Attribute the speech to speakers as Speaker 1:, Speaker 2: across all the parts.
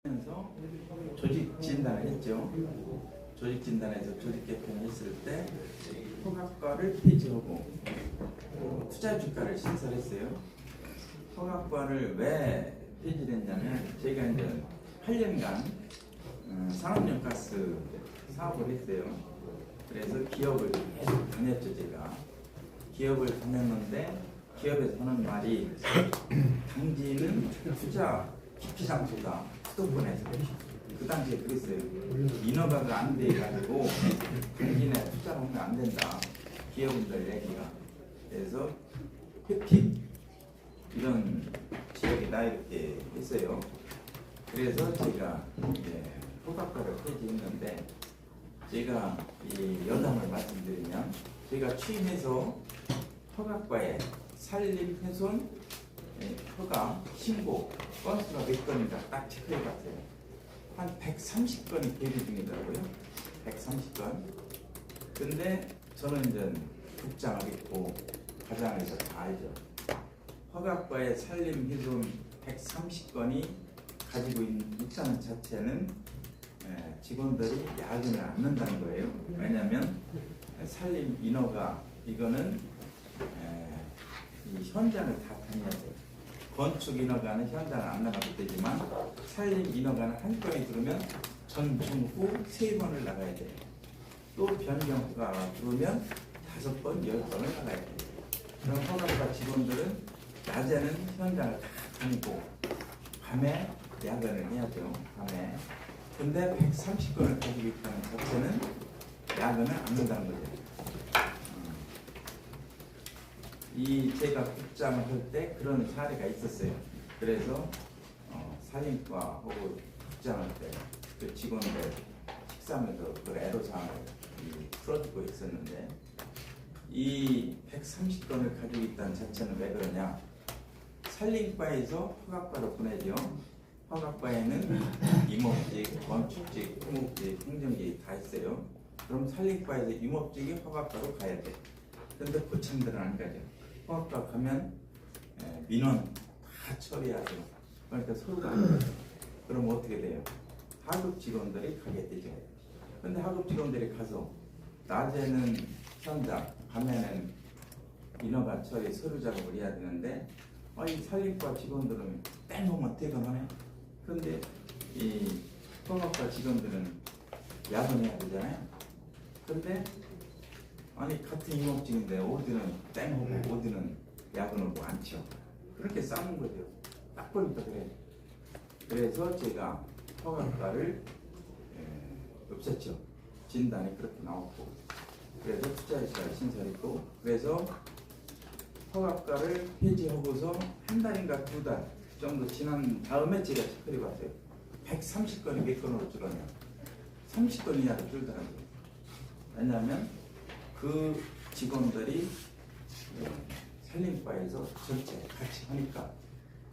Speaker 1: 하면서 조직 진단을 했죠. 조직 진단에서 조직 개편을 했을 때 허각과를 폐지하고 투자 주가를 신설했어요. 허각과를 왜 폐지를 했냐면 제가 이제 8년간 산업연가스 사업을 했어요. 그래서 기업을 계속 다녔죠. 제가 기업을 다녔는데 기업에서 하는 말이 당지는 투자 깊이 장소다. 수도권에서 그 당시에 그랬어요. 인허가가 안 돼가지고 당진에 투자하면 안 된다. 기업인들 얘기가. 그래서 회픽 이런 지역이다 이렇게 했어요. 그래서 제가 이제 허각과를 폐지했는데 제가 이 여담을 말씀드리면 제가 취임해서 허각과에 산림 훼손 허가 신고 건수가 몇 건인가 딱 체크해봤어요. 한 130건이 대기 중이더라고요. 130건. 근데 저는 이제 국장을 했고 과장에서 다 알죠. 허각과의 산림 훼손 130건이 가지고 있다는 자체는 직원들이 야근을 안 넣는다는 거예요. 왜냐하면 산림 인허가 이거는 이 현장을 다 다녀야 돼요. 건축 인허가는 현장을 안 나가도 되지만 산림 인허가는 한 건이 들어오면 전중 후 3번을 나가야 돼요. 또 변경 허가가 들어오면 5번, 10번을 나가야 돼요. 그럼 허가과 직원들은 낮에는 현장을 다 다니고 밤에 야근을 해야죠. 밤에. 근데 130건을 가지고 있다는 자체는 야근을 안 한다는 거죠. 이 제가 국장을 할 때 그런 사례가 있었어요. 그래서 산림과하고 국장할 때 그 직원들 식사하면서 그 애로사항을 풀어주고 있었는데 이 130건을 가지고 있다는 자체는 왜 그러냐? 산림과에서 허각과로 보내죠. 허각과에는 임업직, 건축직, 토목직, 행정직 다 있어요. 그럼 산림과에서 임업직이 허각과로 가야 돼. 근데 고창들은 안 가죠. 허각과 가면 민원 다 처리하죠. 그러니까 서로가 안 가죠. 그럼 어떻게 돼요? 하급 직원들이 가게 되죠. 근데 하급 직원들이 가서 낮에는 현장, 밤에는 인허가 처리, 서류 작업을 해야 되는데 이 산림과 직원들은 땡오면 퇴근하네. 그런데 이 허각과 직원들은 야근해야 되잖아요. 근데 아니 같은 임업직인데 어디는 땡하고 어디는 야근하고 않죠. 그렇게 싸우는 거죠. 딱 보니까 그래요. 그래서 제가 허각과를 없앴죠. 진단이 그렇게 나왔고 그래서 투자주가 신설했고 그래서 허각과를 폐지하고서 한 달인가 2달 정도 지난 다음에 제가 체크해 봤어요. 130건이 몇 건으로 줄었냐? 30건 이하로 줄더라고요. 왜냐하면 그 직원들이 산림과에서 전체 같이 하니까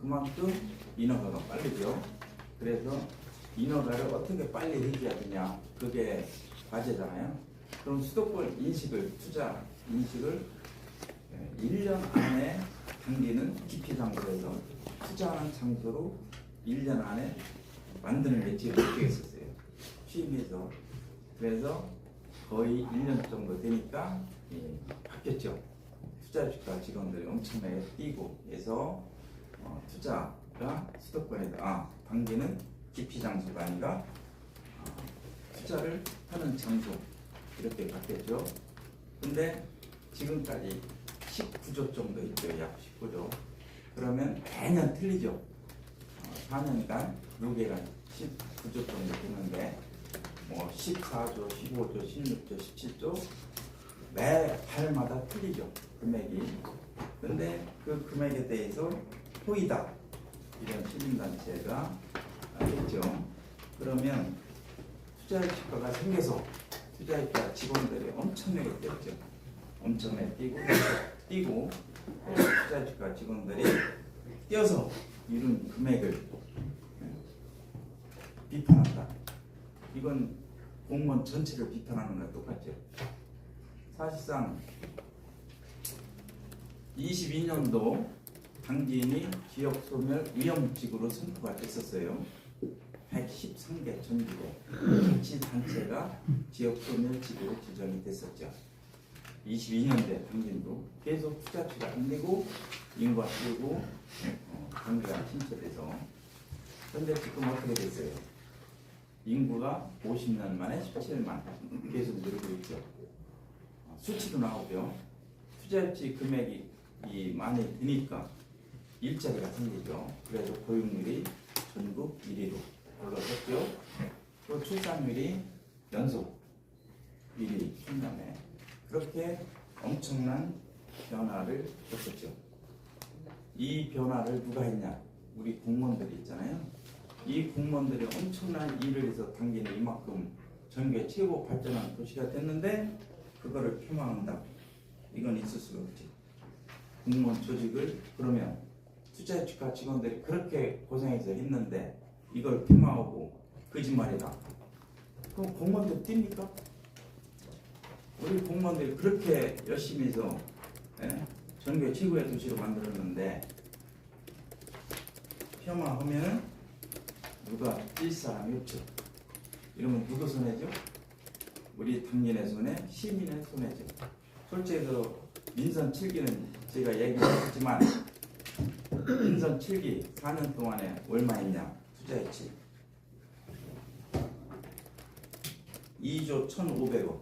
Speaker 1: 그만큼 인허가가 빠르죠. 그래서 인허가를 어떻게 빨리 해줘야 되냐 그게 과제잖아요. 그럼 수도권 인식을 투자 인식을 1년 안에 당기는 기피 장소에서 투자하는 장소로 1년 안에 만드는 매치를 못하겠었어요. 취임해서. 그래서 거의 1년 정도 되니까 바뀌었죠. 투자주가 직원들이 엄청나게 뛰고 해서 투자가 수도권에다 당기는 기피 장소가 아니라 투자를 하는 장소 이렇게 바뀌었죠. 근데 지금까지 19조 정도 있죠. 약 19조. 그러면 매년 틀리죠. 4년간 요게가 19조 정도 되는데 14조, 15조, 16조, 17조 매 달마다 틀리죠. 금액이. 근데 그 금액에 대해서 호의다 이런 시민단체가 했죠. 그러면 투자주가가 생겨서 투자주가 직원들이 엄청나게 뛰었죠. 엄청나게 뛰고 투자주가 직원들이 뛰어서 이룬 금액을 비판한다. 이건 공무원 전체를 비판하는 거랑 똑같죠. 사실상 22년도 당진이 지역소멸 위험직으로 선포가 됐었어요. 113개 전국에 자치단체가 지역소멸지구로 지정이 됐었죠. 22년대 당진도 계속 투자치가 안 되고 인구가 줄고 경기가 침체돼서 현재 지금 어떻게 됐어요? 인구가 50년 만에 17만 계속 늘고 있죠. 수치도 나오고요. 투자치 금액이 많이 드니까 일자리가 생기죠. 그래서 고용률이 전국 1위로 올라섰죠. 또 출산율이 연속 1위 충남에 그렇게 엄청난 변화를 겪었죠. 이 변화를 누가 했냐? 우리 공무원들이 있잖아요. 이 공무원들이 엄청난 일을 해서 당진이 이만큼 전국의 최고 발전한 도시가 됐는데 그거를 폄하한다. 이건 있을 수가 없지. 공무원 조직을 그러면 투자주가 직원들이 그렇게 고생해서 했는데 이걸 폄하하고 거짓말이다. 그럼 공무원들 뜁니까? 우리 공무원들이 그렇게 열심히 해서 전국의 최고의 도시로 만들었는데 폄하하면 누가 뛸 사람이 없죠. 이러면 누구 손해죠? 우리 당진의 손해, 시민의 손해죠. 솔직히 민선 7기는 제가 얘기했지만 민선 7기 4년 동안에 얼마했냐? 투자했지. 2조 1,500억.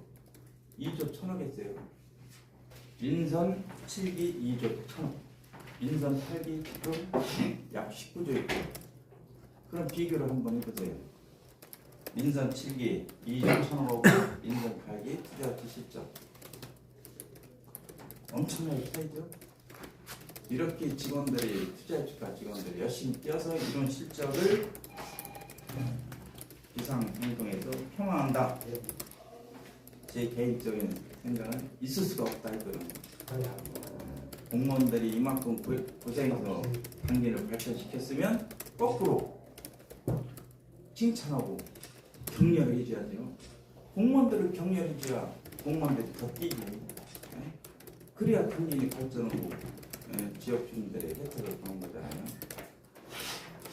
Speaker 1: 2조 1,000억 했어요. 민선 7기 2조 1,000억. 민선 8기 지금 약 19조 있고. 그럼 비교를 한번 해보세요. 민선 7기 2조 1,000억하고 민선 8기 투자치 실적. 엄청나게 차이죠. 이렇게 직원들이 투자주가 직원들이 열심히 뛰어서 이런 실적을 비상행동에서 폄하한다. 제 개인적인 생각은 있을 수가 없다 했거든요. 공무원들이 이만큼 고생해서 당진을 발전시켰으면 거꾸로 칭찬하고 격려를 해줘야죠. 공무원들을 격려해줘야 공무원들이 더 뛰고 그래야 당진이 발전하고 지역 주민들의 혜택을 보는 거잖아요.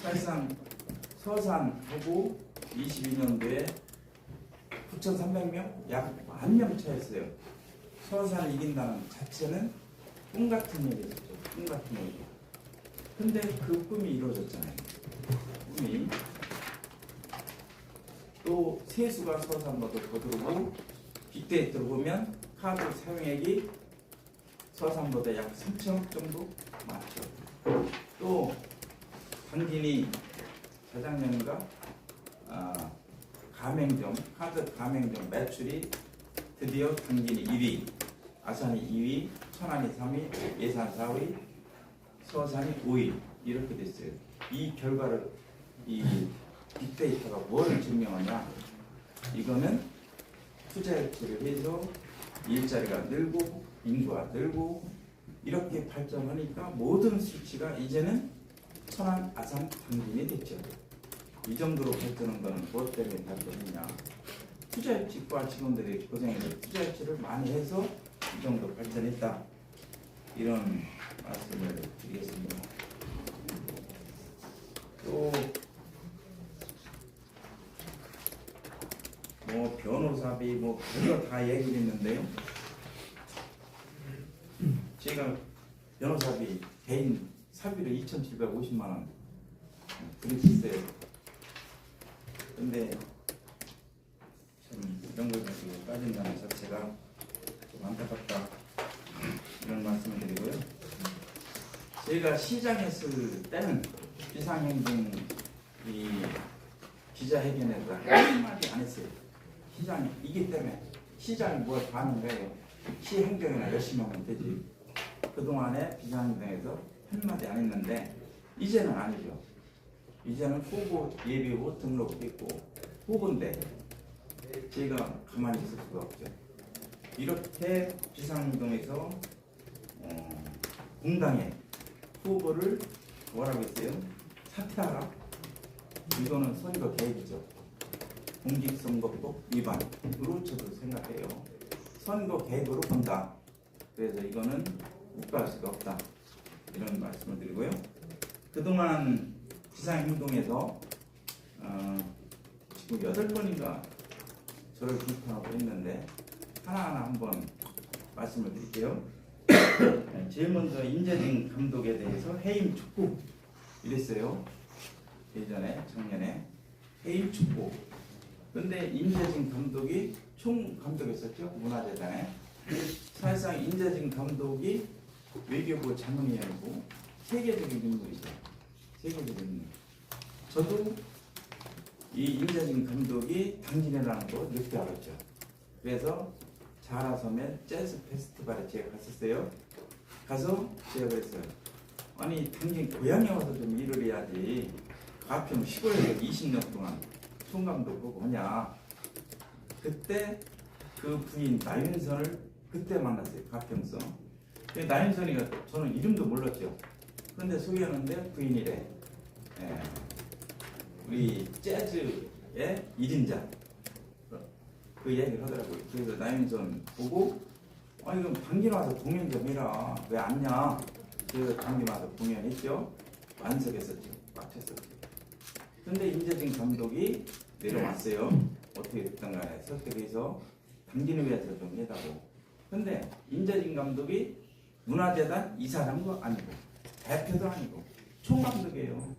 Speaker 1: 사실상 서산하고 22년도에 9,300명? 약 10,000명 차였어요. 서산을 이긴다는 자체는 꿈 같은 얘기였죠. 꿈 같은 얘기. 근데 그 꿈이 이루어졌잖아요. 꿈이. 또 세수가 서산보다 더 들어오고 빅데이터로 보면 카드 사용액이 서산보다 약 3천억 정도 많죠. 또 당진이 자작년인가 가맹점 카드 가맹점 매출이 드디어 당진이 2위, 아산이 2위, 천안이 3위, 예산 4위, 서산이 5위 이렇게 됐어요. 이 결과를 이 빅데이터가 뭐를 증명하냐? 이거는 투자 유치를 해서 일자리가 늘고 인구가 늘고 이렇게 발전하니까 모든 수치가 이제는 천안, 아산, 당진이 됐죠. 이 정도로 발전한 거는 무엇 때문에 발전했냐? 투자 유치과 직원들이 고생해서 투자 유치를 많이 해서 이 정도 발전했다. 이런 말씀을 드리겠습니다. 또 변호사비 별거 다 얘기를 했는데요. 제가 변호사비 개인 사비로 2,750만 원 드렸어요. 근데 참 이런 걸 가지고 빠진다는 자체가 좀 안타깝다 이런 말씀을 드리고요. 제가 시장했을 때는 비상행동 이 기자회견에서 한마디 안 했어요. 시장이 이기 때문에 시장이 뭘 하는 거예요. 시 행정이나 열심히 하면 되지. 그동안에 비상행동에서 한마디 안 했는데 이제는 아니죠. 이제는 후보 예비 후보 등록했고 후보인데 제가 가만히 있을 수가 없죠. 이렇게 비상행동에서 공당의 후보를 뭐라고 했어요? 사퇴하라. 이거는 선거 개입이죠. 공직선거법 위반으로 저도 생각해요. 선거 개입으로 본다. 그래서 이거는 묵과할 수가 없다. 이런 말씀을 드리고요. 그동안 비상행동에서 지금 8번인가 저를 비판하고 있는데 하나하나 한번 말씀을 드릴게요. 제일 먼저 임재진 감독에 대해서 해임 축구 이랬어요. 예전에 작년에 해임 축구. 근데 임재진 감독이 총 감독했었죠, 문화재단에. 사실상 임재진 감독이 외교부 자문위원이고 세계적인 인물이죠. 세계적인 인물. 저도 이 임재진 감독이 당진이라는 거 늦게 알았죠. 그래서 자라섬에 재즈 페스티벌에 제가 갔었어요. 가서 제가 그랬어요. 아니 당진 고향에 와서 좀 일을 해야지. 가평 시골에서 20년 동안 총감독 하고 하냐. 그때 그 부인 나윤선을 그때 만났어요. 가평서. 나윤선이가 저는 이름도 몰랐죠. 그런데 소개하는데 부인이래. 우리 재즈의 1인자 그 얘기를 하더라고요. 그래서 나윤선 보고 아니 그럼 당진 와서 공연 좀 해라. 왜 안냐. 그래서 당진 와서 공연했죠. 완석했었죠. 꽉 찼었죠. 근데 임재진 감독이 내려왔어요. 어떻게 됐든 간에 설득해서 당진을 위해서 좀 해다고. 근데 임재진 감독이 문화재단 이사장도 아니고 대표도 아니고 총감독이에요.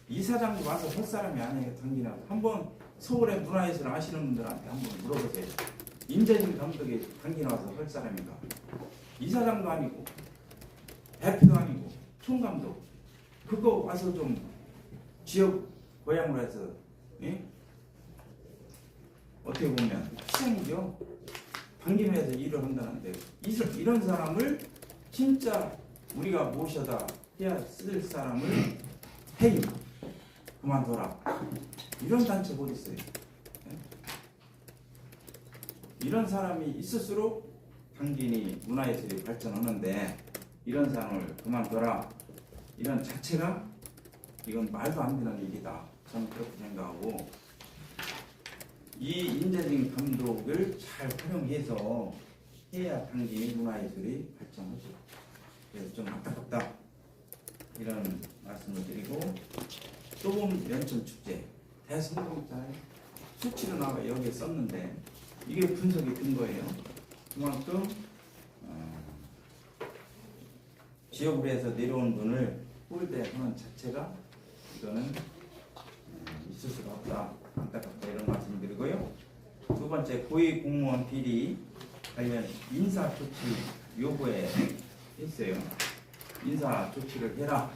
Speaker 1: 이사장도 와서 할 사람이 아니에요. 당진에 한번 서울의 문화예술을 아시는 분들한테 한번 물어보세요. 임재진 감독이 당진에 와서 할 사람인가? 이사장도 아니고 대표도 아니고 총감독. 그거 와서 좀 지역 고향으로 해서 어떻게 보면 희생이죠. 당진에서 일을 한다는데 이런 사람을 진짜 우리가 모셔다 해야 쓸 사람을 해임 그만둬라. 이런 단체 어디 있어요? 이런 사람이 있을수록 당진이 문화예술이 발전하는데 이런 사람을 그만둬라. 이런 자체가 이건 말도 안 되는 일이다. 저는 그렇게 생각하고 이 임재진 감독을 잘 활용해서 해야 당진이 문화예술이 발전하죠. 그래서 좀 안타깝다 이런 말씀을 드리고 또 보면 연천축제 대성공 있잖아요. 수치로 나와 여기에 썼는데 이게 분석이 된 거예요. 그만큼 지역으로 해서 내려온 분을 홀대하는 자체가 이거는 있을 수가 없다. 안타깝다 이런 말씀 드리고요. 두 번째 고위공무원 비리 관련 인사조치 요구에 했어요. 인사조치를 해라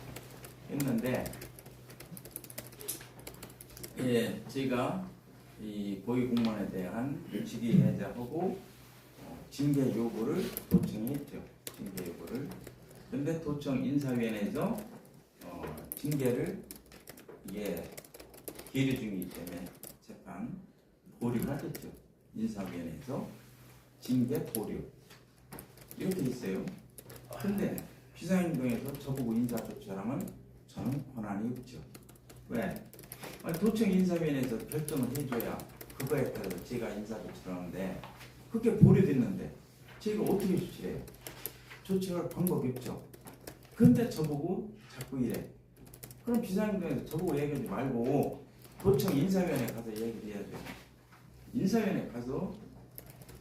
Speaker 1: 했는데 제가 이 고위공무원에 대한 직위 해제하고 징계 요구를 도청했죠. 징계 요구를. 근데 도청 인사위원회에서 징계를 이게 계류 중이기 때문에 재판 보류를 하겠죠. 인사위원회에서 징계 보류 이렇게 있어요. 근데 비상행동에서 저보고 인사조치하라면 저는 권한이 없죠. 왜? 도청 인사위원회에서 결정을 해줘야 그거에 따라서 제가 인사조치를 하는데 그게 보류됐는데 제가 어떻게 조치를 해요? 조치할 방법이 없죠. 근데 저보고 자꾸 이래. 그럼 비상행동에서 저보고 얘기하지 말고 도청 인사위원회 가서 얘기를 해야죠. 인사위원회 가서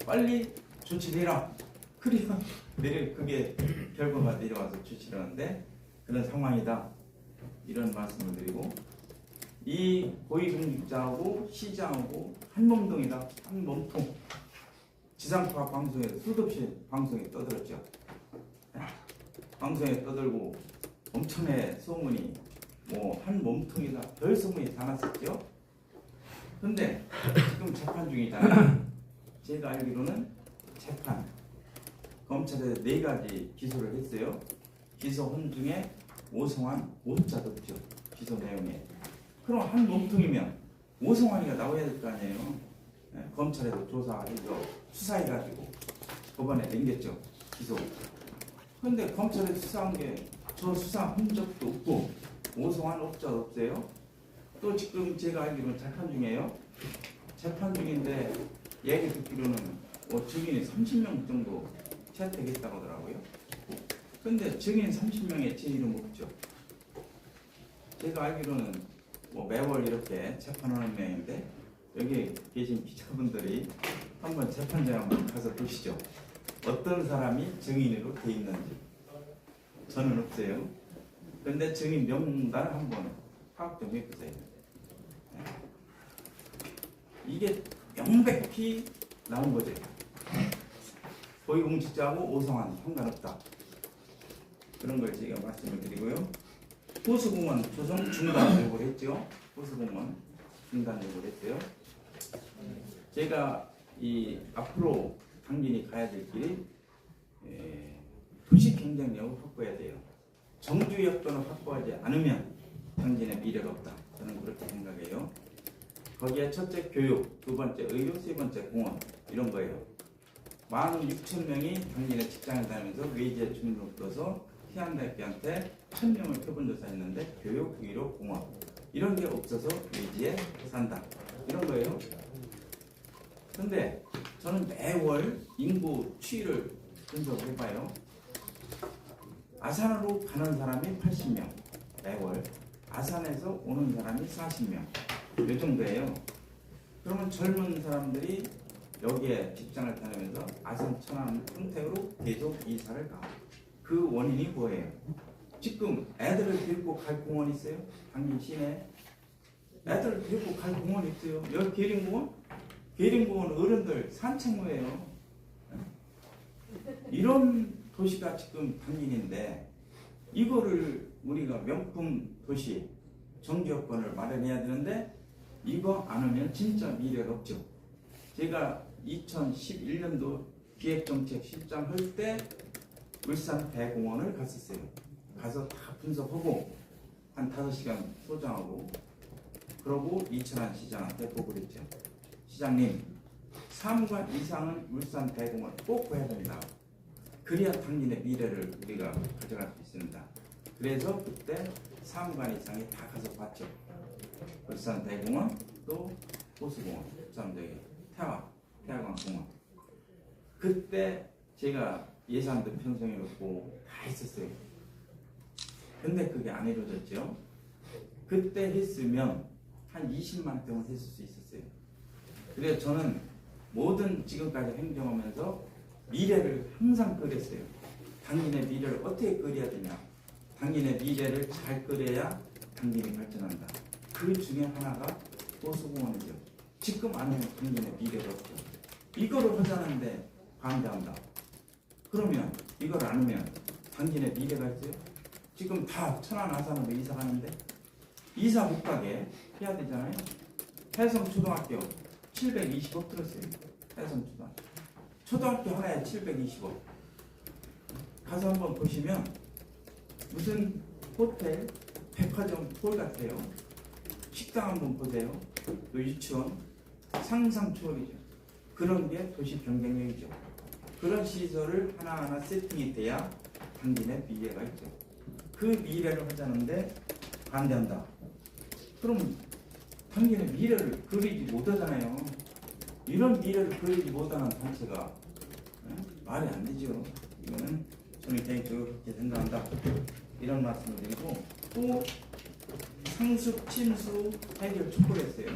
Speaker 1: 빨리 조치를 해라. 그래야 그게 결과가 내려와서 조치를 하는데 그런 상황이다. 이런 말씀을 드리고 이 고위공직자하고 시장하고 한 몸통이다. 한 몸통. 지상파 방송에서 수도 없이 방송에 떠들었죠. 방송에 떠들고 엄청나게 소문이 한 몸통이다. 별 소문이 다 났었죠. 근데 지금 재판 중이잖아요. 제가 알기로는 재판 검찰에서 4가지 기소를 했어요. 기소헌 중에 오성환 5자 넣었죠. 기소 내용에. 그럼 한 몸통이면 오성환이가 나와야 될 거 아니에요. 검찰에서 조사해서 수사해가지고 법원에 넘겼죠. 기소. 근데 검찰에서 수사한 게 저 수사 흔적도 없고 오성환 업자 없어요. 또 지금 제가 알기로는 재판 중이에요. 재판 중인데 얘기 듣기로는 증인이 30명 정도 채택했다고 하더라고요. 근데 증인 30명에 제 이름 없죠. 제가 알기로는 뭐 매월 이렇게 재판하는 명인데 여기 계신 기자분들이 한번 재판장 한번 가서 보시죠. 어떤 사람이 증인으로 돼 있는지. 저는 없어요. 그런데 증인 명단을 한번 파악 좀 해보세요. 이게 명백히 나온 거죠. 고위공직자하고 오성환 상관없다. 그런 걸 제가 말씀을 드리고요. 호수공원 조성 중단 요구를 했죠. 호수공원 중단 요구를 했어요. 제가 이 앞으로 당진이 가야 될 길이 도시 경쟁력을 확보해야 돼요. 정주 여건을 확보하지 않으면 당진의 미래가 없다. 저는 그렇게 생각해요. 거기에 첫째 교육, 두 번째 의료, 세 번째 공원 이런 거예요. 16,000명이 당진에 직장을 다니면서 외지에 주민으로 불어서 희한대학교한테 1,000명을 표본조사했는데 교육, 의료, 공원 이런 게 없어서 외지에 산다. 이런 거예요. 그런데 저는 매월 인구 추이를 분석을 해봐요. 아산으로 가는 사람이 80명 매월, 아산에서 오는 사람이 40명 이 정도예요. 그러면 젊은 사람들이 여기에 직장을 다니면서 아산, 천안, 평택으로 계속 이사를 가. 그 원인이 뭐예요? 지금 애들을 데리고 갈 공원이 있어요? 당진 시내 애들을 데리고 갈 공원이 있어요. 여기 계림공원? 계림공원 어른들 산책로예요. 이런 도시가 지금 당진인데 이거를 우리가 명품 도시 정주 여건을 마련해야 되는데 이거 안 하면 진짜 미래가 없죠. 제가 2011년도 기획정책실장 할 때 울산 대공원을 갔었어요. 가서 다 분석하고 한 5시간 소장하고 그러고 이천한 시장한테 보고를 했죠. 시장님, 3관 이상은 울산 대공원 꼭 봐야 됩니다. 그래야 당진의 미래를 우리가 가져갈 수 있습니다. 그래서 그때 3관 이상이 다 가서 봤죠. 울산 대공원 또 호수공원, 부산 저기 태화강 공원. 그때 제가 예산도 편성해 놓고 다 했었어요. 근데 그게 안 이루어졌죠. 그때 했으면 한 20만 평은 했을 수 있었어요. 그래서 저는 모든 지금까지 행정하면서 미래를 항상 그렸어요. 당진의 미래를 어떻게 그려야 되냐. 당진의 미래를 잘 그려야 당진이 발전한다. 그 중에 하나가 호수공원이죠. 지금 안 하면 당진의 미래가 없죠. 이거를 하자는데 반대한다. 그러면 이걸 안 하면 당진의 미래가 있어요? 지금 다 천안 아산으로 이사 가는데 이사 못 가게 해야 되잖아요. 해성초등학교 720억 들었어요. 해성초등학교. 초등학교 하나에 720억. 가서 한번 보시면 무슨 호텔, 백화점 홀 같아요. 식당 한번 보세요. 또 유치원 상상 초월이죠. 그런 게 도시 경쟁력이죠. 그런 시설을 하나하나 세팅이 돼야 당진의 미래가 있죠. 그 미래를 하자는데 반대한다. 그럼 당진의 미래를 그리지 못하잖아요. 이런 미래를 그리지 못하는 단체가 말이 안 되죠. 이거는 저는 개인적으로 그렇게 생각한다. 이런 말씀을 드리고 또 상습, 침수 해결 촉구를 했어요.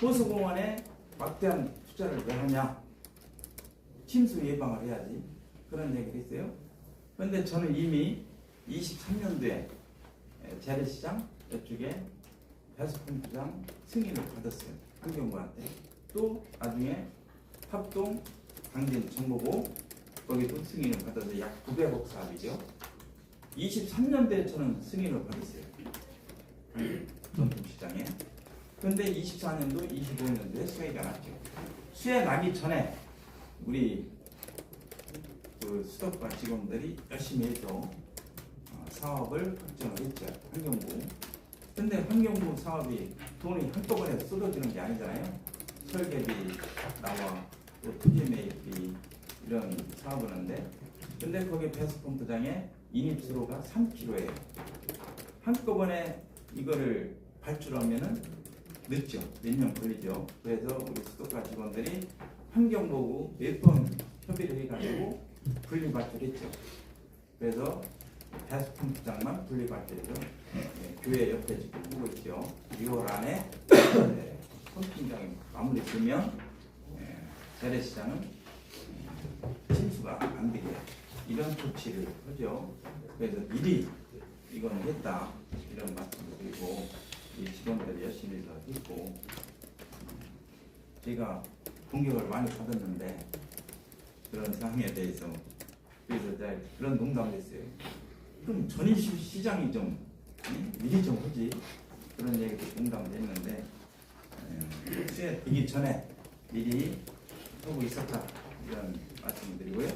Speaker 1: 호수공원에 막대한 투자를 왜 하냐? 침수 예방을 해야지. 그런 얘기를 했어요. 그런데 저는 이미 23년도에 재래시장 이쪽에 배수펌프장 승인을 받았어요. 환경부한테. 또 나중에 합동 당진 정보고 거기도 승인을 받아서 약 900억 사업이죠. 23년도에 저는 승인을 받았어요. 전통시장에. 그런데 24년도, 25년도에 수혜가 났죠. 수혜 나기 전에 우리 그 수도권 직원들이 열심히 해서 사업을 확정을 했죠. 환경부. 근데 환경부 사업이 돈이 한꺼번에 쏟아지는 게 아니잖아요. 설계비 나와 또 토지 매입비 이런 사업을 하는데 근데 거기 배수펌프장에 인입수로가 3kg예요. 한꺼번에 이거를 발주하면은 늦죠. 몇 년 걸리죠. 그래서 우리 수도권 직원들이 환경보고 몇 번 협의를 해가지고 분리발주를 했죠. 그래서 배수펌프장만 분리발주해서 교회 옆에 지금 보고 있죠. 6월 안에 손팀장이 마무리 되면 재래시장은 침수가 안 되게 이런 조치를 하죠. 그래서 미리 이건 했다 이런 말씀을 드리고 이 직원들이 열심히 해서 했고 제가 공격을 많이 받았는데 그런 상황에 대해서 그래서 제가 그런 농담을 했어요. 그럼 전일시장이 좀 미리 좀 하지 그런 얘기도 농담을 했는데 수해 되기 전에 미리 하고 있었다 이런 말씀을 드리고요.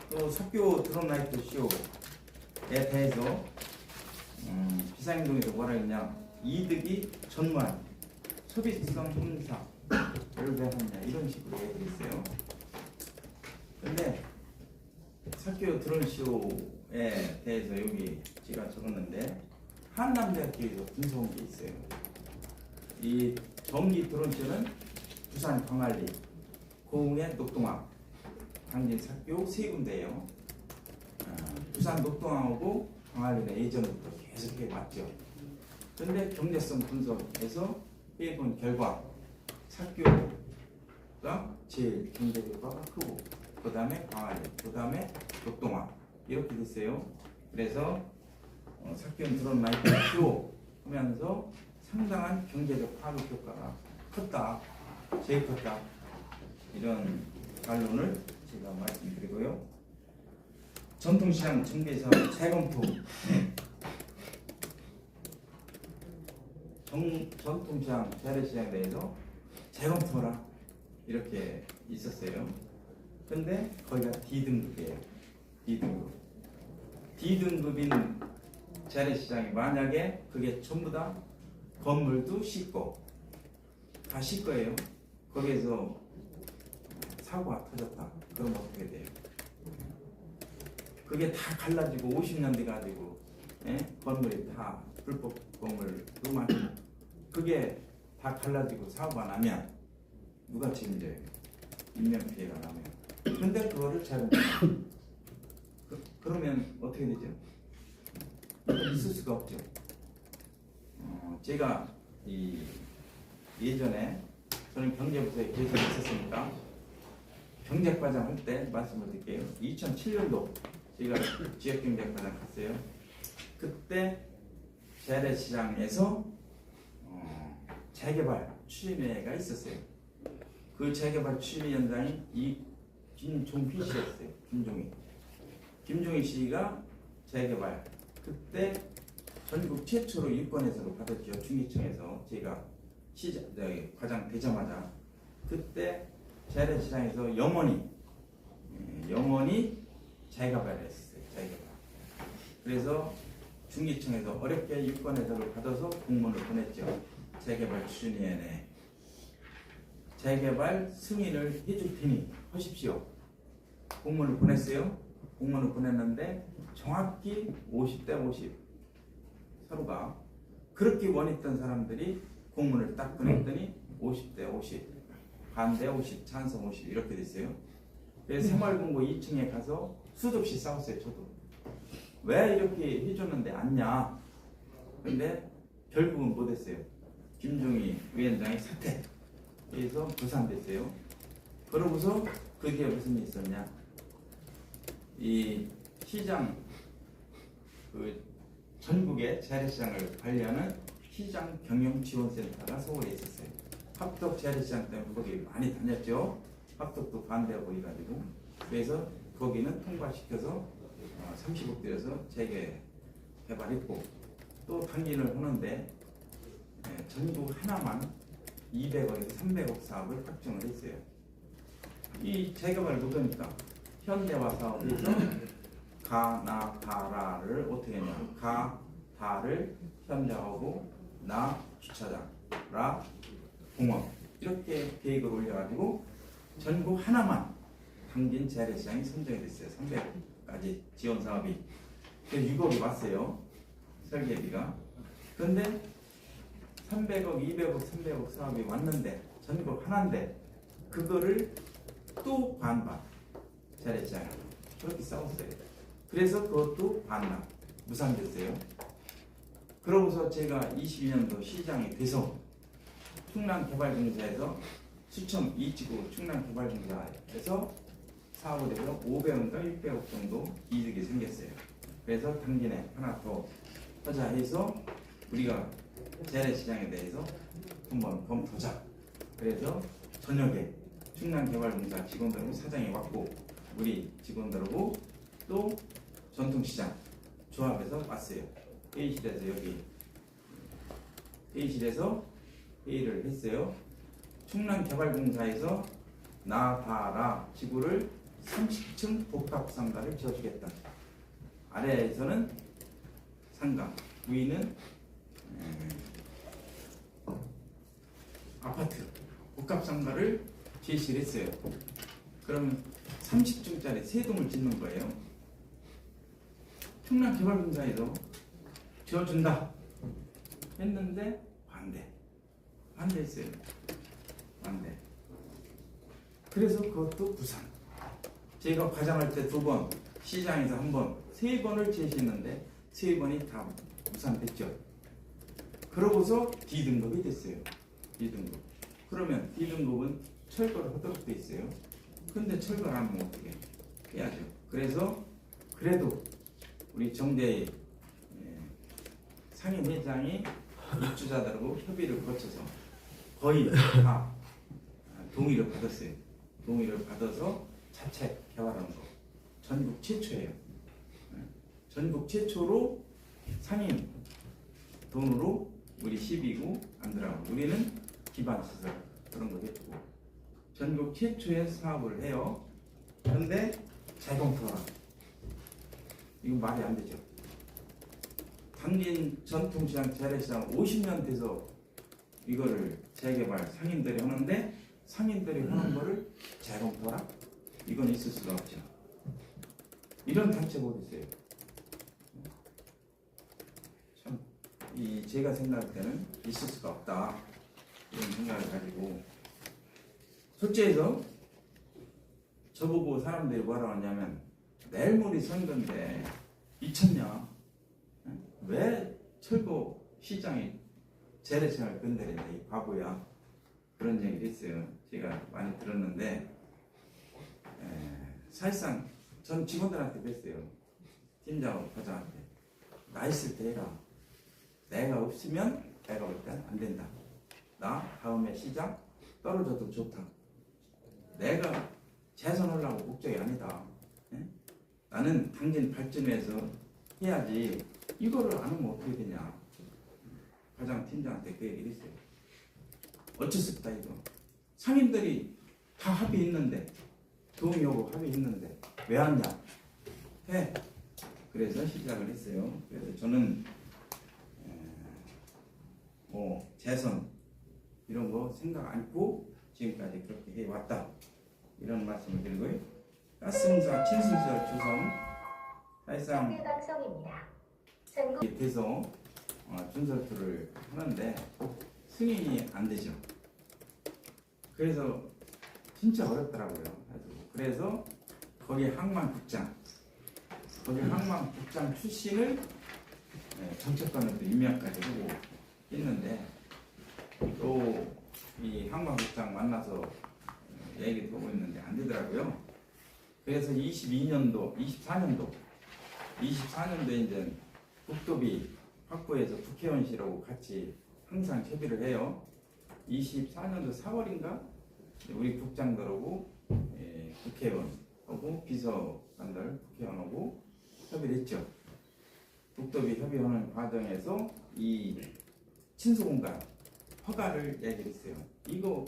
Speaker 1: 또 사교 드론라이트 쇼에 대해서 비상행동에서 뭐라 했냐 이득이 전무한 소비성 행사를 왜 하느냐 이런 식으로 얘기를 했어요. 근데 사교 드론쇼에 대해서 여기 제가 적었는데 한남대학교에서 분석한 게 있어요. 이 정기 드론쇼는 부산 광안리, 고흥의 녹동항, 당진 사교 세 군데예요. 부산 녹동항하고 광안리는 예전부터 계속 해왔죠. 그런데 경제성 분석에서 해본 결과 사교가 제일 경제 효과가 크고 그 다음에 광안리, 그 다음에 녹동항 이렇게 됐어요. 그래서 사교는 드론 라이트 쇼 하면서 상당한 경제적 파급 효과가 컸다, 제일 컸다 이런 반론을 제가 말씀드리고요. 전통시장 정비사업 재검토 전통시장 재래시장에 대해서 재검토라 이렇게 있었어요. 근데 거기가 D등급이에요. D등급인 재래시장이 만약에 그게 전부 다 건물도 씻고 다 씻고예요. 거기에서 사고가 터졌다. 그럼 어떻게 돼요? 그게 다 갈라지고 50년 돼 가지고 건물이 다 불법 건물도 많고 그게 다 갈라지고 사고가 나면 누가 책임져요? 인명피해가 나면. 근데 그거를 잘 그러면 어떻게 되죠? 있을 수가 없죠. 제가 예전에 저는 경제부서에 계속 있었으니까 경제과장 할 때 말씀을 드릴게요. 2007년도 제가 지역경제과장 갔어요. 그때 재래시장에서 재개발 추진회가 있었어요. 그 재개발 추진위원장이 이 김종휘 씨였어요. 김종휘 씨가 재개발 그때 전국 최초로 유권해서로 받았죠. 중기청에서 제가 과장 되자마자 그때 재래시장에서 영원히 재개발을 했어요. 재개발. 그래서 중기청에서 어렵게 유권해서를 받아서 공문을 보냈죠. 재개발 추진위원회 재개발 승인을 해줄 테니 하십시오. 공문을 보냈어요. 공문을 보냈는데 정확히 50대 50 서로가 그렇게 원했던 사람들이 공문을 딱 보냈더니 50대 50 반대 50 찬성 50 이렇게 됐어요. 그래서 새마을금고 2층에 가서 수도 없이 싸웠어요. 저도 왜 이렇게 해줬는데 안냐. 근데 결국은 못했어요. 김종휘 위원장이 사퇴. 그래서 부산됐어요. 그러고서 그 뒤에 무슨 일이 있었냐. 이 시장 전국의 재래시장을 관리하는 시장 경영지원센터가 서울에 있었어요. 합덕 재래시장 때문에 거기 많이 다녔죠. 합덕도 반대하고 이가지고 그래서 거기는 통과시켜서 30억 들여서 재개발했고 또 당진을 하는데 전국 하나만 200억에서 300억 사업을 확정을 했어요. 이 재개발을 못하니까 현대화 사업에서 가나다라를 어떻게 했냐. 가다를 현대하고 나 주차장 라 공원 이렇게 계획을 올려가지고 전국 하나만 당진 재래시장이 선정이 됐어요. 300까지 지원 사업이. 그래서 6억이 왔어요. 설계비가. 근데 300억, 200억, 300억 사업이 왔는데 전국 하나인데 그거를 또 반반 재래시장이 그렇게 싸웠어요. 그래서 그것도 반납 무산됐어요. 그러고서 제가 22년도 시장이 돼서 충남개발공사에서 수청 이지구 충남개발공사에서 사업을 해서 500원과 600억 정도 이득이 생겼어요. 그래서 당진에 하나 더 하자 해서 우리가 재래시장에 대해서 한번 검토하자. 그래서 저녁에 충남개발공사 직원들하고 사장이 왔고 우리 직원들하고 또 전통시장 조합해서 왔어요. 회의실에서 여기 회의실에서 회의를 했어요. 충남개발공사에서 나다라 지구를 30층 복합상가를 지어주겠다. 아래에서는 상가, 위는 아파트 복합상가를 제시를 했어요. 그러면 30층짜리 3동을 짓는 거예요. 충남개발공사에서 지어준다 했는데 반대했어요. 반대. 그래서 그것도 부산. 제가 과장할 때 2번, 시장에서 1번, 3번을 제시했는데 3번이 다 무산됐죠. 그러고서 D등급이 됐어요. D등급. 그러면 D등급은 철거를 하도록 돼 있어요. 근데 철거를 안 하면 어떻게 해야죠. 그래서 그래도 우리 정대의 상임회장이 입주자들하고 협의를 거쳐서 거의 다 동의를 받았어요. 동의를 받아서 자체 개발하는 거. 전국 최초예요. 전국 최초로 상임 돈으로 우리 12구 안 들어가고 우리는 기반시설 그런 거 해주고 전국 최초의 사업을 해요. 그런데 재검토라. 이거 말이 안 되죠. 당진 전통시장 재래시장 50년 돼서 이거를 재개발 상인들이 하는데 상인들이 하는 거를 재검토라? 이건 있을 수가 없죠. 이런 단체가 어디 있어요? 참, 제가 생각할 때는 있을 수가 없다. 이런 생각을 가지고 솔직해서 저보고 사람들이 뭐라고 하냐면 내일 모레 선거인데 미쳤냐? 왜 철거 시장이 재래시장을 건드리냐 이 바보야. 그런 얘기를 했어요. 제가 많이 들었는데 사실상 전 직원들한테 뵀어요. 팀장하고 과장한테 나 있을 때 해라. 내가 없으면 내가 볼 땐 안 된다. 나 다음에 시장 떨어져도 좋다. 내가 재선하려고 목적이 아니다. 나는 당진 발전해서 해야지. 이거를 안 하면 어떻게 되냐. 과장 팀장한테 그 얘기를 했어요. 어쩔 수 없다 이거. 상인들이 다 합의했는데 동의하고 합의했는데 왜 안 하냐 해. 그래서 시작을 했어요. 그래서 저는 뭐 재선 이런 거 생각 않고 지금까지 그렇게 해왔다 이런 말씀을 드리고요. 가스공사 친순시설 조성 사실상 돼서 준설투를 하는데 승인이 안 되죠. 그래서 진짜 어렵더라고요. 그래서 거기 항만국장 출신을 정책관으로 임명까지 하고 했는데 또 이 항만국장 만나서 얘기도 하고 있는데 안 되더라고요. 그래서 24년도 이제 국토비 확보해서 국회의원실하고 같이 항상 협의를 해요. 24년도 4월인가 우리 국장들하고 국회의원하고 비서관들 국회의원하고 협의를 했죠. 국토비 협의하는 과정에서 이 친수공간 허가를 얘기를 했어요. 이거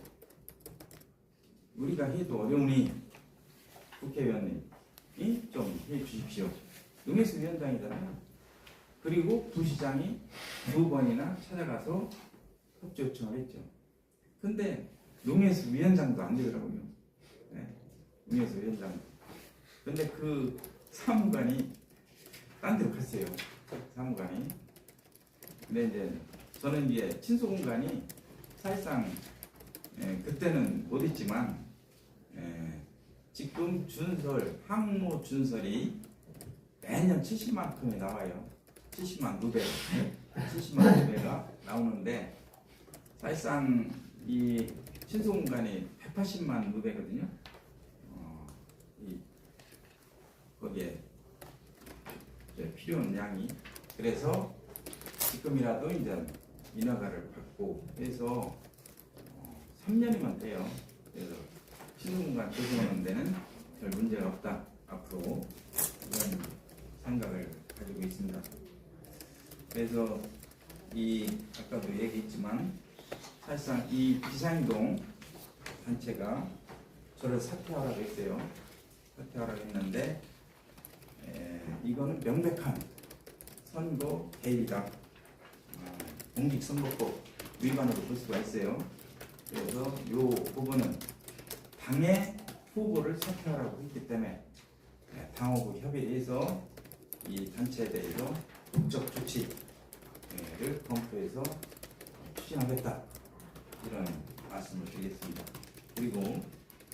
Speaker 1: 우리가 해도 어려우니 국회의원님이 좀 해주십시오. 응해수 위원장이잖아요. 그리고 부시장이 2번이나 찾아가서 협조 요청을 했죠. 근데 농해수 위원장도 안 되더라고요. 농해수 위원장. 근데 그 사무관이 딴 데로 갔어요. 사무관이. 근데 이제 저는 이제 친소공간이 사실상 그때는 못 했지만 지금 준설, 항모 준설이 매년 70만 톤이 나와요. 70만 900. 70만 후배가 나오는데 사실상 이 신소공간이 180만 후배거든요. 거기에 이제 필요한 양이 그래서 지금이라도 이제 인허가를 받고 해서 3년이면 돼요. 그래서 신소공간 조성하는 데는 별 문제가 없다. 앞으로 이런 생각을 가지고 있습니다. 그래서 이 아까도 얘기했지만 사실상 이 비상동 단체가 저를 사퇴하라고 했어요. 사퇴하라고 했는데 이거는 명백한 선거 개입이다. 공직선거법 위반으로 볼 수가 있어요. 그래서 이 부분은 당의 후보를 사퇴하라고 했기 때문에 당하고 협의해서 이 단체에 대해서 법적 조치를 검토해서 추진하겠다 이런 말씀을 드리겠습니다. 그리고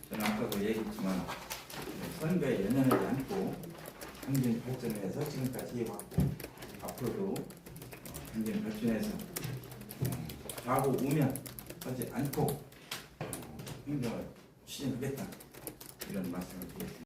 Speaker 1: 저는 아까도 얘기했지만 선거에 연연하지 않고 당진 발전을 해서 지금까지 해왔고 앞으로도 당진 발전해서 좌고 우면 하지 않고 행정을 추진하겠다 이런 말씀을 드리겠습니다.